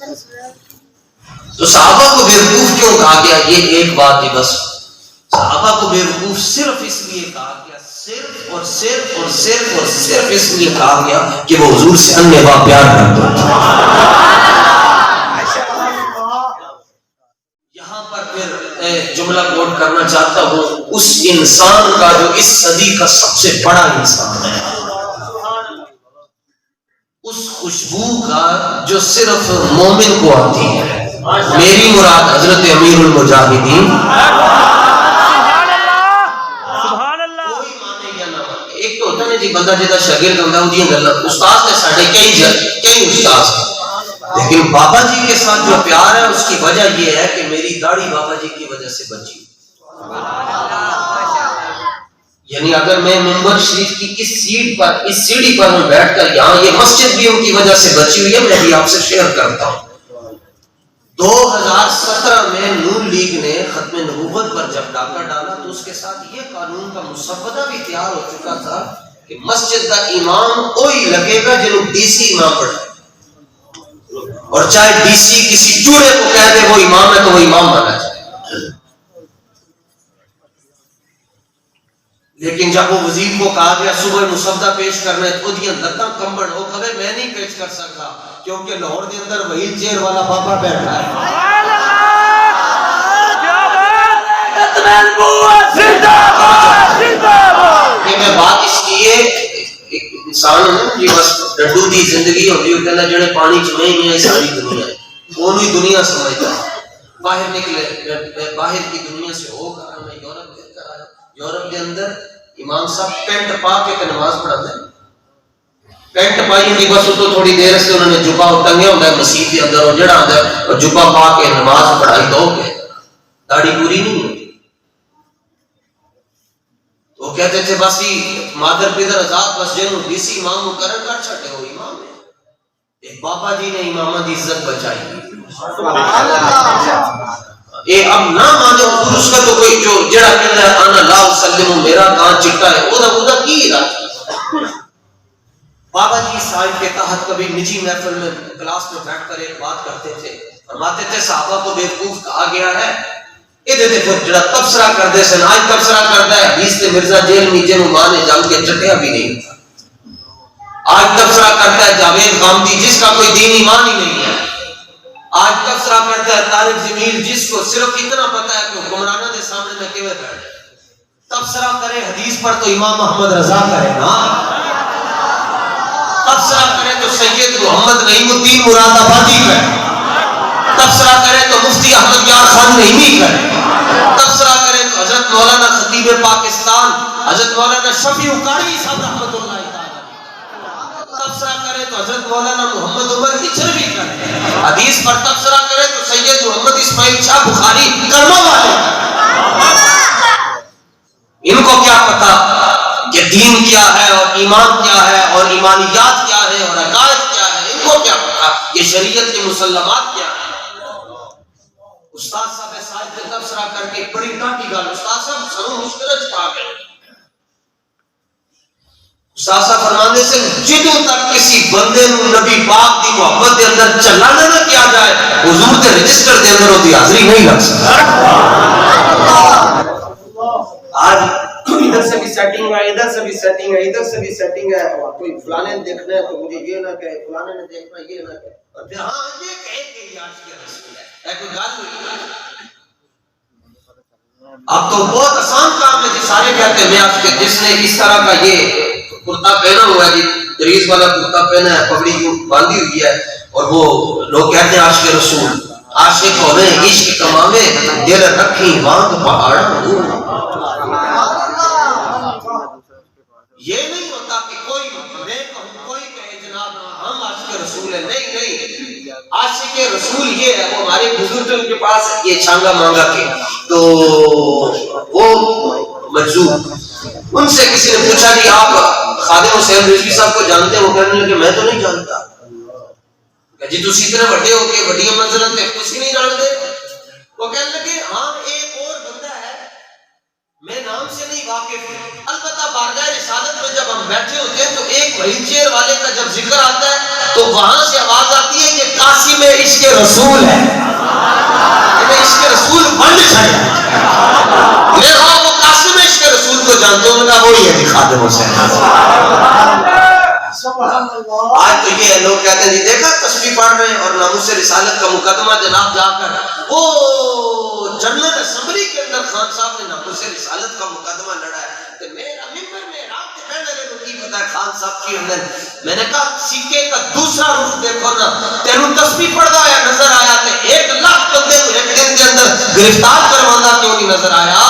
تو صحابہ کو بیوقوف کیوں کہا گیا؟ یہ ایک بات ہے بس، صحابہ کو بیوقوف صرف اس لیے کہا گیا، صرف اور صرف اور صرف اور صرف اس لیے کہا گیا کہ وہ حضور سے انبا پیار کرتے تھے۔ یہاں پر پھر جملہ کوٹ کرنا چاہتا ہوں اس انسان کا جو اس صدی کا سب سے بڑا انسان ہے، اس خوشبو کا جو صرف مومن کو آتی ہے، میری مراد حضرت امیر المجاہدین، کوئی مانے یا نہ مانے۔ ایک تو ہوتا ہے جی بندہ جیسا شاگرد ہوتا ہے وہ گلا استاد نے ساڑھے کئی استاد ہیں، لیکن بابا جی کے ساتھ جو پیار ہے اس کی وجہ یہ ہے کہ میری داڑھی بابا جی کی وجہ سے بچی۔ یعنی اگر میں منبر شریف کی اس سیڑھی پر میں بیٹھ کر یہاں، یہ مسجد بھی ان کی وجہ سے بچی ہوئی ہے، میں بھی آپ سے شیئر کرتا ہوں۔ 2017 میں نون لیگ نے ختم نبوت پر جب ڈاکہ ڈالا تو اس کے ساتھ یہ قانون کا مسودہ بھی تیار ہو چکا تھا کہ مسجد کا امام وہی لگے گا جنہوں ڈی سی امام پڑھے، اور چاہے ڈی سی کسی چوڑے کو کہہ دے وہ امام ہے تو وہ امام مانا جائے۔ لیکن جب وہ وزیر کو کہا گیا صبح مسودہ پیش کرنا ہے تو دیاں لتاں کمبڑ، وہ کہے میں نہیں پیش کر سکتا کیونکہ لاہور کے اندر وہیل چیئر والا بابا بیٹھا ہے۔ کہ میں بات اس لیے انسان ہوں جی بس ڈڈو دی زندگی ہوتی ہے، کہنا جڑے پانی چمیں ہی ساری دنیا ہے، وہ نہیں دنیا سمجھتا۔ باہر نکلے، میں باہر کی دنیا سے ہو کر میں یورپ دیکھ کر آیا، یورپ کے اندر امام صاحب پینٹ پا کے نماز پڑھاتے ہیں، پینٹ پائی ہوئی بس تو تھوڑی دیر سے انہوں نے جبا ٹنگیا ہوتا ہے مسجد کے اندر، اور جڑا آتا ہے اور جبا پا کے نماز پڑھائی دو گے، داڑھی پوری نہیں ہوتی۔ وہ کہتے تھے بس ہی مادر پیدر آزاد بس جنہوں ڈی سی امام مقرر کر چھٹے ہو امام ہے۔ ایک بابا جی نے امامہ دی عزت بچائی۔ اے اب نہ مانے حضور، اس کا تو کوئی جو جڑا کہتا ہے انا لا اسلم میرا کان چٹا ہے، وہ دا کی ارادہ؟ بابا جی صاحب کے تحت کبھی نجی محفل میں کلاس میں بیٹھ کر ایک بات کرتے تھے، فرماتے تھے صحابہ کو بیوقوف کہا گیا ہے، یہ دے پھر جڑا تبصرہ کر دے سن، آج تبصرہ کرتا ہے حدیث تے مرزا جیل میں جنہوں ماں نے جم کے چٹیا بھی نہیں تھا، آج تبصرہ کرتا ہے جاوید غامدی جس کا کوئی دین ایمان ہی نہیں ہے، آج تبصرہ کرتا ہے طارق جمیل جس کو صرف اتنا پتا ہے کہ حکمرانہ دے سامنے میں کیویں بیٹھے۔ تبصرہ کرے حدیث پر تو امام محمد رضا کرے نا، تبصرہ کرے تو سید محمد نعیم الدین مراد آبادی کرے، تبصرہ کرے تو مفتی احمد یار خان نعیمی کرے، تبصرہ کرے تو حضرت مولانا خطیب پاکستان حضرت مولانا شفیع قاری صاحب رحمۃ اللہ تعالی، تبصرہ کرے تو حضرت مولانا محمد عمر کچھروی کرے، حدیث پر تبصرہ کرے تو سید محمد اسماعیل شاہ بخاری کرما والے کرے۔ ان کو کیا پتا کہ دین کیا ہے اور ایمان کیا ہے اور ایمانیات کیا ہے اور عقائد کیا ہے، ان کو کیا پتا یہ شریعت کے مسلمات کیا ہے۔ استاد صاحب صاحب سے تبصرہ کر کے بڑی ٹاٹی گل، استاد صاحب سنو مشکل چھپا گئے، استاد صاحب فرمانے سے جدوں تک کسی بندے نو نبی پاک دی محبت دے اندر چلانا نہ کیا جائے، حضور دے رجسٹر دے اندر ہوتی حاضری نہیں لگ سکتی۔ آج ادھر سے بھی سیٹنگ ہے، ادھر سے بھی سیٹنگ ہے، ادھر سے بھی سیٹنگ ہے، اور کوئی فلانے نے دیکھنا ہے تو مجھے یہ نہ کہے، فلانے نے دیکھنا یہ نہ کہے، اور پھر ہاں یہ کہے کہ یہ عاشق رسول ہے، کوئی گل ہوئی۔ اب تو بہت آسان کام ہے جی، سارے کہتے ہیں میں آپ کے جس نے اس طرح کا یہ کرتا پہنا ہوا ہے جی، دریز والا کرتا پہنا ہے، پگڑی جو باندھی ہوئی ہے، اور وہ لوگ کہتے ہیں عاشق رسول، عاشق ہوئے عشق کماوے دل رکھی وانگ پہاڑ۔ یہ نہیں ہوتا کہ کوئی میں کہوں کوئی کہے جناب ہم عاشق رسول ہیں، نہیں نہیں، عاشق رسول یہ ہے، وہ ہمارے بزرگوں کے پاس یہ چھانگا مانگا کے تو وہ مجذوب، ان سے کسی نے پوچھا کہ آپ خادم حسین رضوی صاحب کو جانتے ہیں؟ وہ کہنے لگے میں تو نہیں جانتا۔ کہ جی تسی اتنے بڑے ہو کے بڑی منزلت تے کچھ نہیں جانتے؟ وہ کہنے لگے ہاں ایک اور بندہ ہے میں نام سے نہیں واقف ہوں، البتہ بارگاہ رسالت میں جب ہم بیٹھے ہوتے ہیں تو ایک وہیل چیئر والے کا جب ذکر آتا ہے تو وہاں سے آواز آتی ہے کہ قاسم عشق رسول ہے، عشق رسول بند چھڑا۔ میں کہا وہ قاسم عشق رسول کو جانتے ہوں؟ میں کہا وہی ہے خادم حسین۔ آج تو یہ لوگ کہتے ہیں جی دیکھا تسبیح پڑھ رہے ہیں اور ناموس رسالت کا مقدمہ جناب جا کر وہ جنرل اسمبلی کے اندر خان صاحب نے ناموس رسالت کا مقدمہ لڑا ہے تو میرا ممبر میں رات کے بیٹھ لگے تو کی پتہ ہے خان صاحب کی ہم نے، میں نے کہا سکے کا دوسرا رخ دیکھو نا، تینوں تسبیح پڑھدا ہے نظر آیا تے 1,00,000 بندے کو ایک دن کے اندر گرفتار کروانا کیوں نہیں نظر آیا؟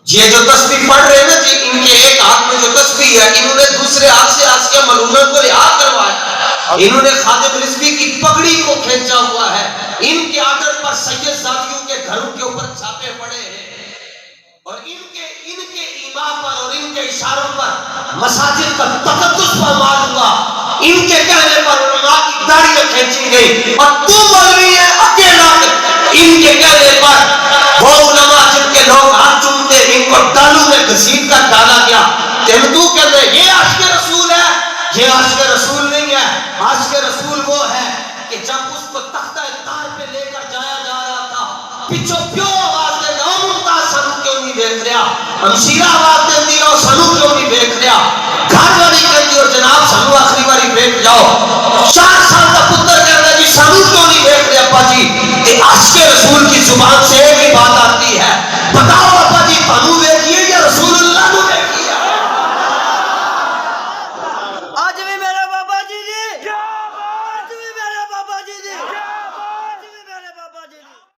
یہ جو تسبیح پڑھ رہے ہیں نا جی، ان کے ایک ہاتھ میں جو تسبیح ہے انہوں نے دوسرے ہاتھ سے آسیہ ملونہ کو رہا کروایا، انہوں نے خادم رضوی کی پگڑی کو کھینچا ہوا ہے، ان کے آرڈر پر سید زادیوں کے گھروں کے اوپر چھاپے پڑے ہیں اور ان کے ایما پر اور ان کے اشاروں پر مساجد کا تقدس پامال ہوا، ان کے کہنے پر علماء کی داڑھیاں کھینچی گئی اور تو مولوی ہے اکیلا، ان کے کہنے پر وہ علماء جن کے لوگ ہاتھ چومتے ان کو ڈالوں میں گھسیٹ کر ڈالا گیا۔ تو کہتے ہیں یہ عاشق رسول ہے؟ یہ عاشق رسول نہیں ہے، عاشق رسول وہ ہے کہ جب اس کو تختہ تار پہ لے کر جایا جا رہا تھا پچھو پیو آواز دے گا ممتاز سانو کیوں نہیں دیکھ رہا، ہمشیرہ آواز دے دی اور سانو کیوں نہیں دیکھ رہا، گھر والی کہتی اور جناب سانو آخری باری دیکھ جاؤ، 4 سال کا پتر کہتا ہے جی سانو کیوں نہیں دیکھ رہے ابا جی؟ کہ عاشق رسول کی زبان